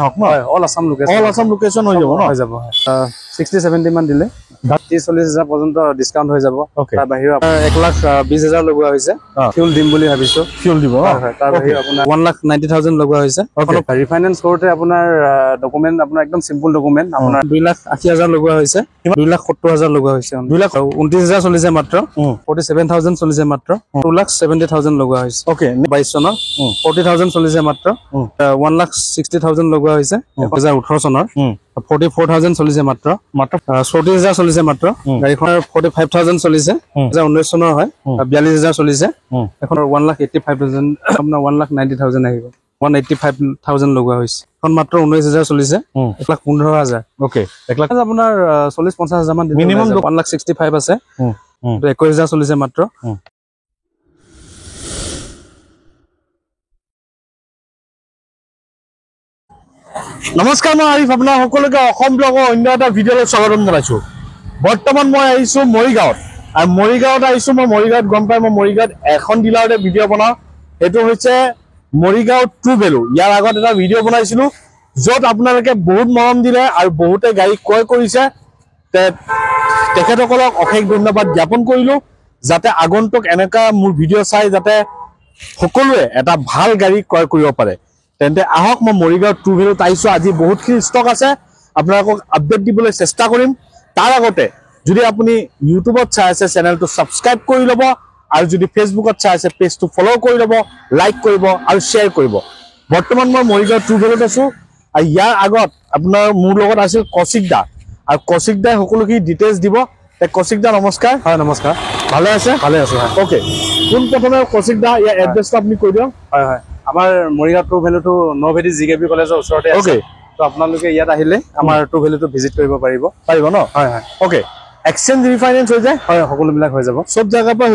হক ন all Assam location হৈ যাব ন হৈ যাব 60-70 মান দিলে 30-40,000 পৰ্যন্ত ডিসকাউন্ট হৈ যাব তাৰ বাহিৰে 1,20,000 লগোৱা হৈছে ফিউল দিম বুলি ভাবিছো ফিউল দিব হয় তাৰ বাহিৰে আপোনাৰ 1,90,000 লগোৱা হৈছে ৰিফাইনেন্স কৰোতে আপোনাৰ ডকুমেন্ট আপোনাৰ একদম সিম্পল ডকুমেন্ট আপোনাৰ 2,80,000 লগোৱা হৈছে 2,70,000 লগোৱা হৈছে 2,29,000 চলিছে মাত্ৰ 47,000 চলিছে মাত্ৰ 2,70,000 লগোৱা হৈছে 22 চনৰ 40,000 চলিছে মাত্ৰ 1,60,000 লগোৱা হৈছে 2018 চনৰ 44,000 চলিছে মাত্ৰ 34,000 চলিছে মাত্ৰ গাড়ীখনৰ 45,000 চলিছে 2019 চনৰ হয় 42,000 চলিছে এখন 1,85,000 আপোনাৰ 1,90,000 আহিব 1,85,000 লগোৱা হৈছে এখন মাত্ৰ 19,000 চলিছে 1,15,000 আপোনাৰ 40-50,000 মান মিনিমাম 1,65,000 আছে 21,000 চলিছে মাত্ৰ নমস্কাৰ মই আৰিফ আপোনাৰ সকলোকে অসম ব্লগৰ অন্য এটা ভিডিঅ'লৈ স্বাগতম জনাইছো বৰ্তমান মই আহিছো মৰিগাঁৱত আৰু মৰিগাঁৱত আহিছো মই মৰিগাঁৱত গম পাই মই মৰিগাঁৱত এখন ডিলাৰতে ভিডিঅ' বনাওঁ এইটো হৈছে মৰিগাঁও ট্ৰু ভেলু ইয়াৰ আগত এটা ভিডিঅ' বনাইছিলো য'ত আপোনালোকে বহুত মৰম দিলে আৰু বহুতে গাড়ী ক্ৰয় কৰিছে তেখেতসকলক অশেষ ধন্যবাদ জ্ঞাপন কৰিলো যাতে আগন্তুক এনেকা মোৰ ভিডিঅ' চাই যাতে সকলোৱে এটা ভাল গাড়ী ক্ৰয় কৰিব পাৰে তেন্তে আহক মই মৰিগাঁও ট্ৰু ভেলুত আহিছো আজি বহুতখিনি ষ্টক আছে আপোনালোকক আপডেট দিবলৈ চেষ্টা কৰিম তাৰ আগতে যদি আপুনি ইউটিউবত চাই আছে চেনেলটো সাবস্ক্ৰাইব কৰি ল'ব আৰু যদি ফেচবুকত চাই আছে পেজটো ফলো কৰি ল'ব লাইক কৰিব আৰু শ্বেয়াৰ কৰিব বৰ্তমান মই মৰিগাঁও ট্ৰু ভেলুত আছো আৰু ইয়াৰ আগত আপোনাৰ মোৰ লগত আছিল কৌশিক দা আৰু কৌশিক দাই সকলোখিনি ডিটেইলছ দিব কৌশিক দা নমস্কাৰ হয় নমস্কাৰ ভালে আছে ওকে কোন প্ৰথমে কৌশিক দা ইয়াৰ এড্ৰেছটো আপুনি কৈ দিয়ক হয় আমাৰ মৰিগাঁও ট্ৰু ভেলুটো নভেটি জিকেবি কলেজৰ ওচৰতে আছে তো আপোনালোকে ইয়াত আহিলে আমাৰ ট্ৰু ভেলুটো ভিজিট কৰিব পাৰিব ন হয় ওকে এক্সচেঞ্জ ৰিফাইনেন্স হৈ যায় হয় সকলোবিলাক হৈ যাব সব জায়গাৰ পৰা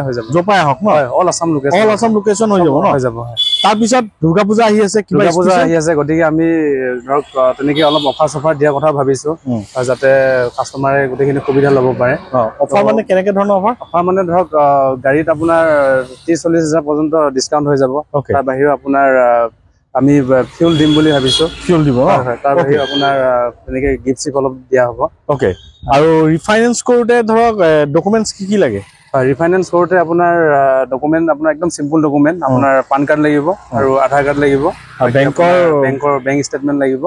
হৈ যায় জপাই আহক ন অল আসাম লোকেশন হৈ যাব ন হৈ যাব তাৰ পিছত দুৰ্গা পূজা আহি আছে দুৰ্গা পূজা আহি আছে গতিকে আমি ধৰক তেনেকৈ অলপ অফাৰ দিয়া কথা ভাবিছো যাতে কাষ্টমাৰে গোটেইখিনি সুবিধা ল'ব পাৰে অফাৰ মানে কেনেকৈ ধৰণৰ অফাৰ মানে ধৰক গাড়ীত আপোনাৰ 30-40,000 পৰ্যন্ত ডিসকাউন্ট হৈ যাব তাৰ বাহিৰে আপোনাৰ আমি ফিউল দিম বুলি ভাবিছো ফিউল দিব তাৰ বাহিৰে আপোনাৰ তেনেকৈ গিফ্ট চিপ অলপ দিয়া হ'ব আৰু ৰিফাইনেন্স কৰোতে ধৰক ডকুমেন্টছ কি লাগে ৰিফাইনেন্স কৰোতে আপোনাৰ ডকুমেন্ট আপোনাৰ একদম সিম্পল ডকুমেন্ট আপোনাৰ পান কাৰ্ড লাগিব আৰু আধাৰ কাৰ্ড লাগিব বেংক ষ্টেটমেন্ট লাগিব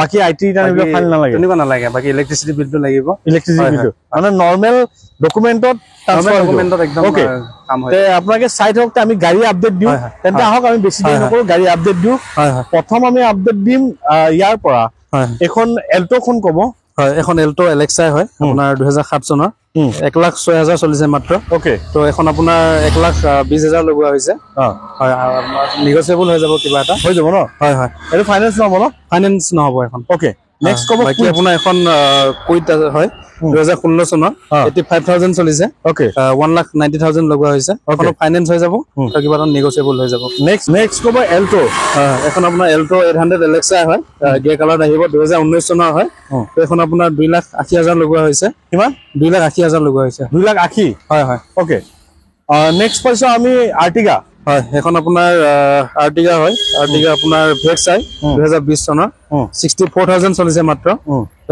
বাকি আইটি ফাইল নালাগে তেনেকুৱা নালাগে বাকি ইলেক্ট্ৰিচিটি বিলটো লাগিব মানে নৰ্মেল ডকুমেন্টত একদম কাম হয় আপোনালোকে চাই থাকক আমি গাড়ী আপডেট দিওঁ তেন্তে আহক আমি বেছি দেৰি নকৰো গাড়ী আপডেট দিওঁ প্ৰথম আমি আপডেট দিম ইয়াৰ পৰা এখন এল্টোখন ক'ব হয় এখন এল্টো এলেক্সা হয় আপোনাৰ 2007 চনৰ 1,06,000 চলিছে মাত্ৰ তো এখন আপোনাৰ 1,20,000 লগোৱা হৈছে হয় নেগোচিয়েবল হৈ যাব কিবা এটা হৈ যাব ন হয় এইটো ফাইনেন্স নহব ন ফাইনেন্স নহব এখন নেক্সট ক'ব বাকি আপোনাৰ এখন কুইট হয় 2016 চনৰ 85,000 চলিছে 1,90,000 লগোৱা হৈছে এখন ফাইনেন্স হৈ যাব কিবা এটা নেগোচিয়েবল হৈ যাব নেক্সট ক'ব এল্টো এখন আপোনাৰ এল্টো 800 এলেক্সা হয় গ্ৰে কালাৰত আহিব 2019 চনৰ হয় তো এখন আপোনাৰ 2,80,000 লগোৱা হৈছে কিমান 2,80,000 লগোৱা হৈছে 2,80,000 হয় নেক্সট পাইছো আমি আৰ্টিগা হয় এখন আপোনাৰ আৰ্টিগা হয় আৰ্টিগা আপোনাৰ ভেক্সাই 2020 চনৰ 64,000 চলিছে মাত্ৰ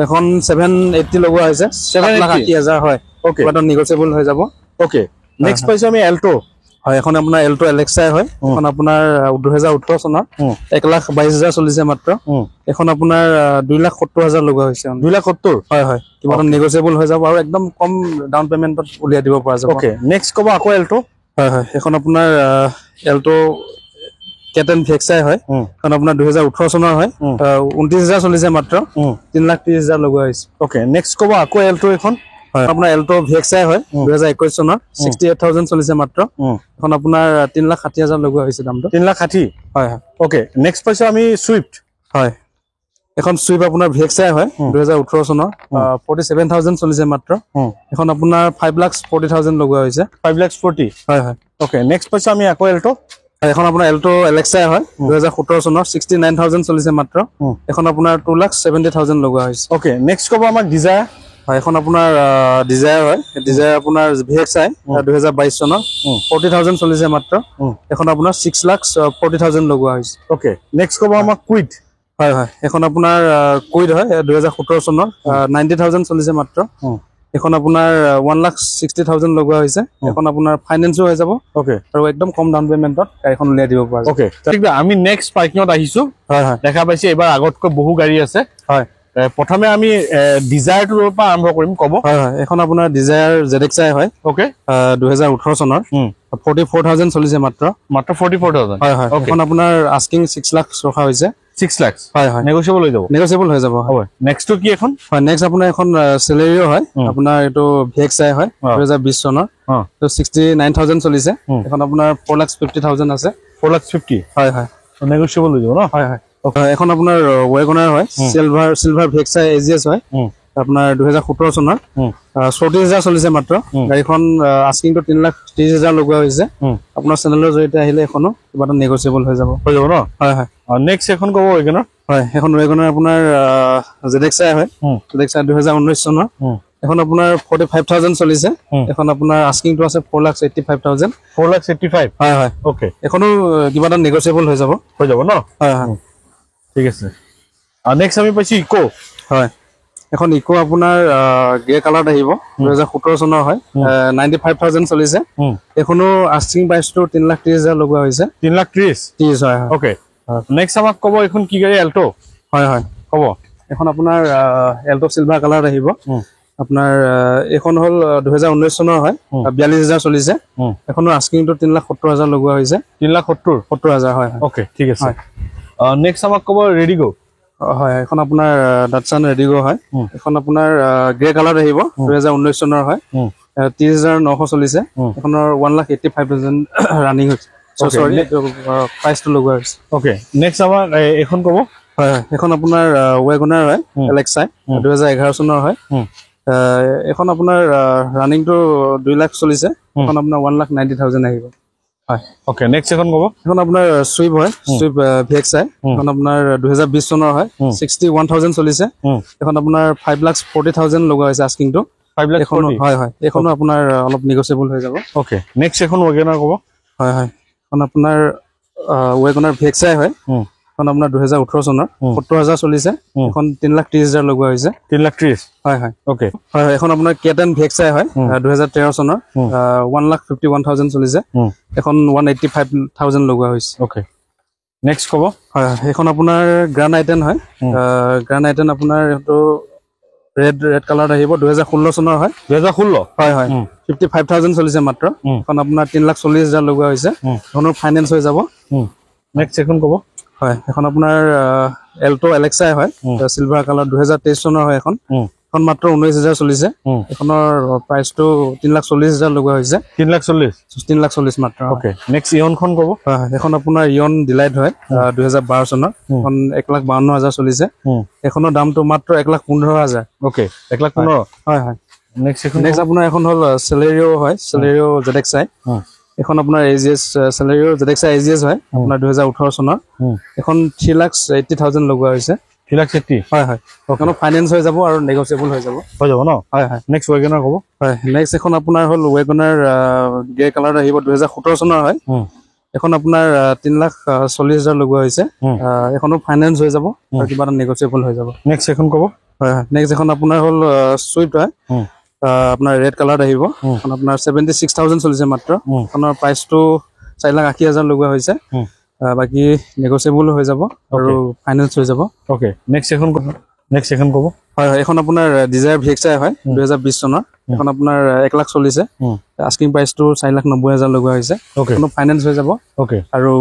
এখন 780 লগোৱা হৈছে 7,80,000 হয় এটা নেগোচিয়েবল হৈ যাব নেক্সট পাইছো আমি এল্টো হয় এখন আপোনাৰ এল্টো এলেক্সা হয় এখন আপোনাৰ 2018 চনৰ 1,22,000 চলিছে মাত্ৰ এখন আপোনাৰ 2,70,000 লগোৱা হৈছে 2,70,000 হয় কিবা এটা নেগোচিয়েবল হৈ যাব আৰু একদম কম ডাউন পেমেন্টত উলিয়াই দিব পৰা যাব নেক্সট ক'ব আকৌ এল্টো হয় এখন আপোনাৰ এল্টো কেটেন ভেক্সাই হয় এখন আপোনাৰ 2018 চনৰ হয় 29,000 চলিছে মাত্ৰ 3,30,000 লগোৱা হৈছে নেক্সট ক'ব আকৌ এল্টো এখন হয় আপোনাৰ এল্টো ভেক্সাই হয় 2021 চনৰ 68,000 চলিছে মাত্ৰ এখন আপোনাৰ 3,60,000 লগোৱা হৈছে দামটো 3,60,000 হয় নেক্সট পাইছো আমি সুইফট হয় এখন সুইফট আপোনাৰ ভেক্সাই হয় 2018 চনৰ 47,000 চলিছে মাত্ৰ এখন আপোনাৰ 5,40,000 লগোৱা হৈছে 5,40,000 হয় নেক্সট পাইছো আমি আকৌ এল্টো এখন আপোনাৰ এল্টো এলেক্সাই হয় 2017 চনৰ 69,000 চলিছে মাত্ৰ এখন আপোনাৰ 2,70,000 লগোৱা হৈছে নেক্সট ক'ব আমাক ডিজায়াৰ হয় এখন আপোনাৰ ডিজায়াৰ হয় ডিজায়াৰ আপোনাৰ VXI 2022 চনৰ 40,000 চলিছে মাত্ৰ এখন আপোনাৰ 6,40,000 লগোৱা হৈছে ওকে নেক্সট ক'ব আমাক কুইট হয় হয় এখন আপোনাৰ কুইট হয় 2017 চনৰ 90,000 চলিছে মাত্ৰ এখন আপোনাৰ 1,60,000 লগোৱা হৈছে এখন আপোনাৰ ফাইনেন্সও হৈ যাব ওকে আৰু একদম কম ডাউন পেমেন্টত গাড়ীখন উলিয়াই দিব পৰা ওকে ঠিক আছে আমি নেক্সট পাৰ্কিঙত আহিছো হয় হয় দেখা পাইছে এবাৰ আগতকৈ বহু গাড়ী আছে হয় প্ৰথমে আমি ডিজায়াৰটোৰ পৰা আৰম্ভ কৰিম ক'ব হয় হয় এখন আপোনাৰ ডিজায়াৰ ZXI হয় ওকে 2018 চনৰ 44,000 চলিছে মাত্ৰ 44,000 হয় হয় এখন আপোনাৰ আস্কিং 6 লাখ ৰখা হৈছে 6 লাখ হয় হয় নেগোশিয়েবল হৈ যাব নেগোশিয়েবল হৈ যাব হয় নেক্সটটো কি এখন হয় নেক্সট আপোনাৰ এখন সেলেৰিও হয় আপোনাৰ এটো VXI হয় 2020 চনৰ তো 69,000 চলিছে এখন আপোনাৰ 4,50,000 আছে 4,50,000 হয় হয় নেগোশিয়েবল হৈ যাব ন হয় হয় এখন আপোনাৰ ওয়েগনাৰ হয় সিলভাৰ VXI AGS হয় আপোনাৰ 2017 চনৰ 34,000 চলিছে মাত্ৰ গাড়ীখন আস্কিংটো 3,30,000 লগোৱা হৈছে আপোনাৰ চেনেলৰ জৰিয়তে আহিলে এখনো কিবা এটা নেগোশিয়েবল হৈ যাব ন হয় হয় নেক্সট এখন ক'ব ওয়েগনাৰ হয় এখন ওয়েগনাৰ আপোনাৰ ZXI হয় ZXI 2019 চনৰ এখন আপোনাৰ 45,000 চলিছে এখন আপোনাৰ আস্কিংটো আছে 4,85,000 4,85,000 হয় হয় ওকে এখনো কিবা এটা নেগোশিয়েবল হৈ যাব ন হয় হয় ঠিক আছে নেক্সট আমি পাইছো ইকো হয় এখন ইকো আপোনাৰ গ্ৰে কালাৰত আহিব 2017 চনৰ হয় 95,000 চলিছে এখনো আস্কিং প্ৰাইচটো 3,30,000 লগোৱা হৈছে 3,30,000 হয় ওকে নেক্সট আমাক ক'ব এখন কি গাড়ী এল্টো হয় হয় ক'ব এখন আপোনাৰ এল্টো সিলভাৰ কালাৰত আহিব আপোনাৰ এখন হল 2019 চনৰ হয় 42,000 চলিছে এখনো আস্কিংটো 3,70,000 লগোৱা হৈছে 3,70,000 হয় ওকে ঠিক আছে নেক্সট আমাক ক'ব ৰেডিগো হয় এখন আপোনাৰ ডাটসান ৰেডিগো হয় এখন আপোনাৰ গ্ৰে কালাৰত আহিব 2019 চনৰ হয় 30,900 চলিছে এখনৰ 1,85,000 ৰানিং হৈছে সৰি প্ৰাইচটো লগোৱা হৈছে ওকে নেক্সট আমাক এখন ক'ব হয় হয় এখন আপোনাৰ ওয়েগনাৰ হয় LXI 2011 চনৰ হয় এখন আপোনাৰ ৰানিংটো 2 লাখ চলিছে এখন আপোনাৰ 1,90,000 আহিব হয় ওকে নেক্সট এখন ক'ব এখন আপোনাৰ সুইপ হয় সুইপ VXI এখন আপোনাৰ 2020 চনৰ হয় 61,000 চলিছে এখন আপোনাৰ 5,40,000 লগোৱা হৈছে আস্কিংটো 5,40,000 হয় হয় এখনো আপোনাৰ অলপ নেগোশিয়েবল হৈ যাব ওকে নেক্সট এখন ওয়েগনাৰ ক'ব হয় হয় এখন আপোনাৰ ওয়েগনাৰ VXI হয় এখন আপোনাৰ 2018 চনৰ 70,000 চলিছে এখন 3,30,000 লগোৱা হৈছে 3,30,000 হয় হয় ওকে হয় হয় এখন আপোনাৰ কেটেন VXI হয় 2013 চনৰ 1,51,000 চলিছে এখন 1,85,000 লগোৱা হৈছে ওকে নেক্সট ক'ব হয় হয় এখন আপোনাৰ গ্ৰাণ্ড আইটেন হয় গ্ৰাণ্ড আইটেন আপোনাৰ এইটো ৰেড কালাৰত আহিব 2016 চনৰ হয় 2016 হয় হয় 55,000 চলিছে মাত্ৰ এখন আপোনাৰ 3,40,000 লগোৱা হৈছে এখনৰ ফাইনেন্স হৈ যাব নেক্সট এখন ক'ব হয় এখন আপোনাৰ এল্টো LXI হয় সিলভাৰ কালাৰ 2023 চনৰ হয় এখন মাত্ৰ 19,000 চলিছে এখনৰ প্ৰাইচটো 3,40,000 লগোৱা হৈছে 3,40,000 মাত্ৰ ওকে নেক্সট ইয়নখন ক'ব হয় এখন আপোনাৰ ইয়ন ডিলাইট হয় 2012 চনৰ এখন 1,52,000 চলিছে এখনৰ দামটো মাত্ৰ 1,15,000 ওকে 1,15,000 হয় হয় নেক্সট আপোনাৰ এখন হল সেলেৰিও হয় সেলেৰিও ZXI এখন আপোনাৰ AGS সেলেৰিও ZXI AGS হয় আপোনাৰ 2018 চনৰ এখন 3,80,000 লগোৱা হৈছে 3,80,000 হয় হয় এখনো ফাইনেন্স হৈ যাব আৰু নেগোশিয়েবল হৈ যাব ন হয় হয় নেক্সট ওয়েগনাৰ ক'ব হয় নেক্সট এখন আপোনাৰ হল ওয়েগনাৰ গ্ৰে কালাৰ আহিব 2017 চনৰ হয় এখন আপোনাৰ 3,40,000 লগোৱা হৈছে এখনো ফাইনেন্স হৈ যাব আৰু কিবা এটা নেগোশিয়েবল হৈ যাব নেক্সট এখন ক'ব হয় হয় নেক্সট এখন আপোনাৰ হল সুইফট হয় আপোনাৰ ৰেড কালাৰত আহিব এখন আপোনাৰ 76,000 চলিছে মাত্ৰ এখনৰ প্ৰাইচটো 4,80,000 লগোৱা হৈছে বাকি নেগোশিয়েবল হৈ যাব আৰু ফাইনেন্স হৈ যাব ওকে নেক্সট এখন ক'ব হয় হয় এখন আপোনাৰ ডিজায়াৰ VXI হয় 2020 চনৰ এখন আপোনাৰ 1 লাখ চলিছে আস্কিং প্ৰাইচটো 4,90,000 লগোৱা হৈছে এখনো ফাইনেন্স হৈ যাব ওকে আৰু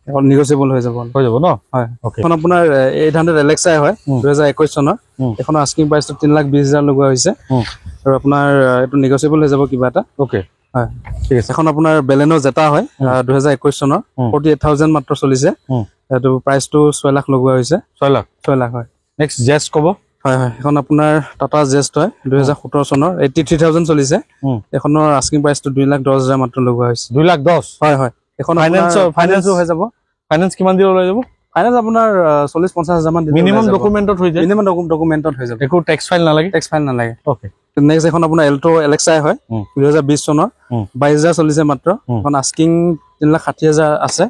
এখন নেগোশিয়েবল হৈ যাব ন হয় এখন আপোনাৰ 800 LXI হয় 2021 চনৰ এখন আস্কিং প্ৰাইচটো 3,20,000 লগোৱা হৈছে আৰু আপোনাৰ এটো নেগোশিয়েবল হৈ যাব কিবা এটা ওকে হয় ঠিক আছে এখন আপোনাৰ বেলেনো জেটা হয় 2021 চনৰ 48,000 মাত্ৰ চলিছে এটো প্ৰাইচটো 6 লাখ লগোৱা হৈছে 6 লাখ হয় নেক্সট জেষ্ট ক'ব হয় হয় এখন আপোনাৰ টাটা জেষ্ট হয় 2017 চনৰ 83,000 চলিছে এখনৰ আস্কিং প্ৰাইচটো 2,10,000 মাত্ৰ লগোৱা হৈছে 2,10,000 হয় হয় এখন ফাইনেন্সও হৈ যাব ফাইনেন্স কিমান দিন ওলাই যাব ফাইনেন্স আপোনাৰ 40-50 হাজাৰ মান মিনিমাম ডকুমেন্টত হৈ যায় মিনিমাম ডকুমেন্টত হৈ যাব একো টেক্স ফাইল নালাগে টেক্স ফাইল নালাগে ওকে নেক্সট এখন আপোনাৰ এল্টো এলেক্সাই হয় 2020 চনৰ 22,000 চলিছে মাত্ৰ এখন আস্কিং 3,60,000 আছে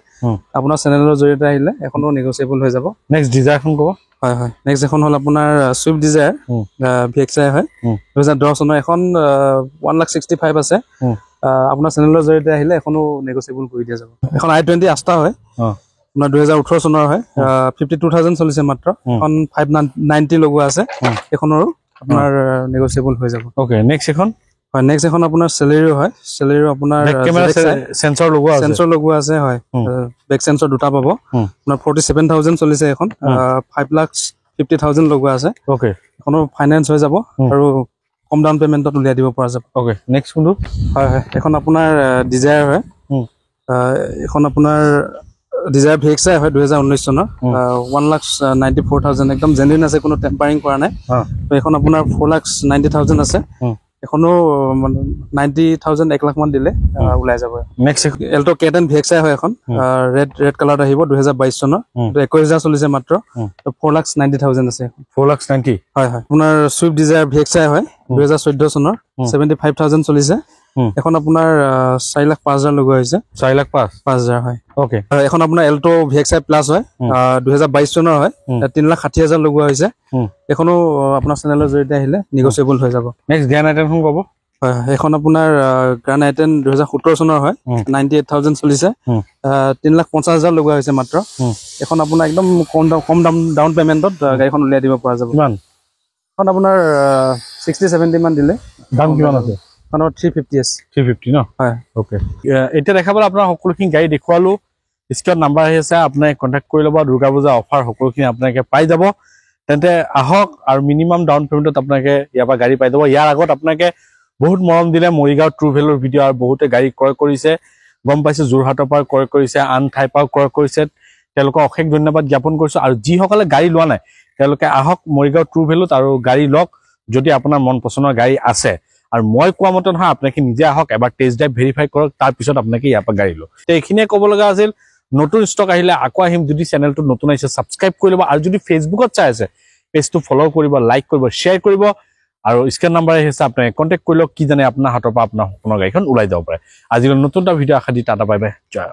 আপোনাৰ চেনেলৰ জৰিয়তে আহিলে এখনো নেগোচিয়েবল হৈ যাব নেক্সট ডিজায়াৰখন ক'ব হয় হয় নেক্সট এখন হ'ল আপোনাৰ সুইফট ডিজায়াৰ ভিএক্সআই হয় 2010 চনৰ এখন 1,65,000 আছে আপোনাৰ চেনেলৰ জৰিয়তে আহিলে এখনো নেগোচিয়েবল কৰি দিয়া যাব এখন i20 আস্তা হয় আপোনাৰ 2018 চনৰ হয় 52,000 চলিছে মাত্ৰ এখন 590 লগোৱা আছে এখনৰো আপোনাৰ নেগোচিয়েবল হৈ যাব ওকে নেক্সট এখন হয় নেক্সট এখন আপোনাৰ সেলেৰিও হয় সেলেৰিও আপোনাৰ কেমেৰা সেন্সৰ লগোৱা আছে হয় বেক সেন্সৰ দুটা পাব আপোনাৰ 47,000 চলিছে এখন 5,50,000 লগোৱা আছে ওকে এখনো ফাইনেন্স হৈ যাব আৰু কম ডাউন পেমেন্টত উলিয়াই দিব পৰা যাব ওকে নেক্সট কোনটো হয় হয় এখন আপোনাৰ ডিজায়াৰ হয় এখন আপোনাৰ ডিজায়াৰ ভিএক্সআই হয় 2019 চনৰ 1,94,000 একদম জেনুইন আছে কোনো টেম্পাৰিং কৰা নাই এখন আপোনাৰ 4,90,000 আছে এখনো 90,000 1 লাখ মান দিলে ওলাই যাব নেক্সট এল্টো কেটেন ভিএক্সআই হয় এখন ৰেড কালাৰত আহিব 2022 চনৰ 21,000 চলিছে মাত্ৰ 4,90,000 আছে 4,90,000 হয় হয় আপোনাৰ সুইফট ডিজায়াৰ ভিএক্সআই হয় 2014 চনৰ 75,000 চলিছে এখন আপোনাৰ 4,05,000 লগোৱা হৈছে 4,05,000 হয় ওকে এখন আপোনাৰ এল্টো ভিএক্সআই প্লাছ হয় 2022 চনৰ হয় 3,60,000 লগোৱা হৈছে এখনো আপোনাৰ চেনেলৰ জৰিয়তে আহিলে নেগোচিয়েবল হৈ যাব নেক্সট গ্ৰেণ্ড আইটেমখন ক'ব হয় এখন আপোনাৰ গ্ৰেণ্ড আইটেম 2017 চনৰ হয় 98,000 চলিছে 3,50,000 লগোৱা হৈছে মাত্ৰ এখন আপোনাৰ একদম কম ডাউন পেমেন্টত গাড়ীখন উলিয়াই দিব পৰা যাব কিমান এখন আপোনাৰ 60-70 মান দিলে দাম কিমান আছে 350 আছে 350 ন হয় ওকে এতিয়া দেখাবলৈ আপোনাৰ সকলোখিনি গাড়ী দেখুৱালো স্ক্ৰীনত নাম্বাৰ আহি আছে আপোনাক কণ্টেক্ট কৰি ল'ব দুৰ্গা পূজা অফাৰ সকলোখিনি আপোনালোকে পাই যাব তেন্তে আহক আৰু মিনিমাম ডাউন পেমেন্টত আপোনালোকে ইয়াৰ পৰা গাড়ী পাই যাব ইয়াৰ আগত আপোনালোকে বহুত মৰম দিলে মৰিগাঁও ট্ৰু ভেলৰ ভিডিঅ' আৰু বহুতে গাড়ী ক্ৰয় কৰিছে গম পাইছে যোৰহাটৰ পৰা ক্ৰয় কৰিছে আন ঠাইৰ পৰা ক্ৰয় কৰিছে তেওঁলোকক অশেষ ধন্যবাদ জ্ঞাপন কৰিছো আৰু যিসকলে গাড়ী লোৱা নাই তেওঁলোকে আহক মৰিগাঁও ট্ৰু ভেলত আৰু গাড়ী লওক যদি আপোনাৰ মন পছন্দৰ গাড়ী আছে আৰু মই কোৱা মতে নহয় আপোনালোকে নিজে আহক এবাৰ টেষ্ট ড্ৰাইভ ভেৰিফাই কৰক তাৰপিছত আপোনালোকে ইয়াৰ পৰা গাড়ী লওক এইখিনিয়ে ক'ব লগা আছিল নতুন ষ্টক আহিলে আকৌ আহিম যদি চেনেলটো নতুন আহিছে ছাবস্ক্ৰাইব কৰি ল'ব আৰু যদি ফেচবুকত চাই আছে পেজটো ফ'ল' কৰিব লাইক কৰিব শ্বেয়াৰ কৰিব আৰু স্ক্ৰীন নাম্বাৰ আহিছে আপোনালোকে কণ্টেক্ট কৰি লওক কি জানে আপোনাৰ হাতৰ পৰা আপোনাৰ সপোনৰ গাড়ীখন ওলাই যাব পাৰে আজিলৈ নতুন এটা ভিডিঅ' আশা দি টাটা বাই বাই জয়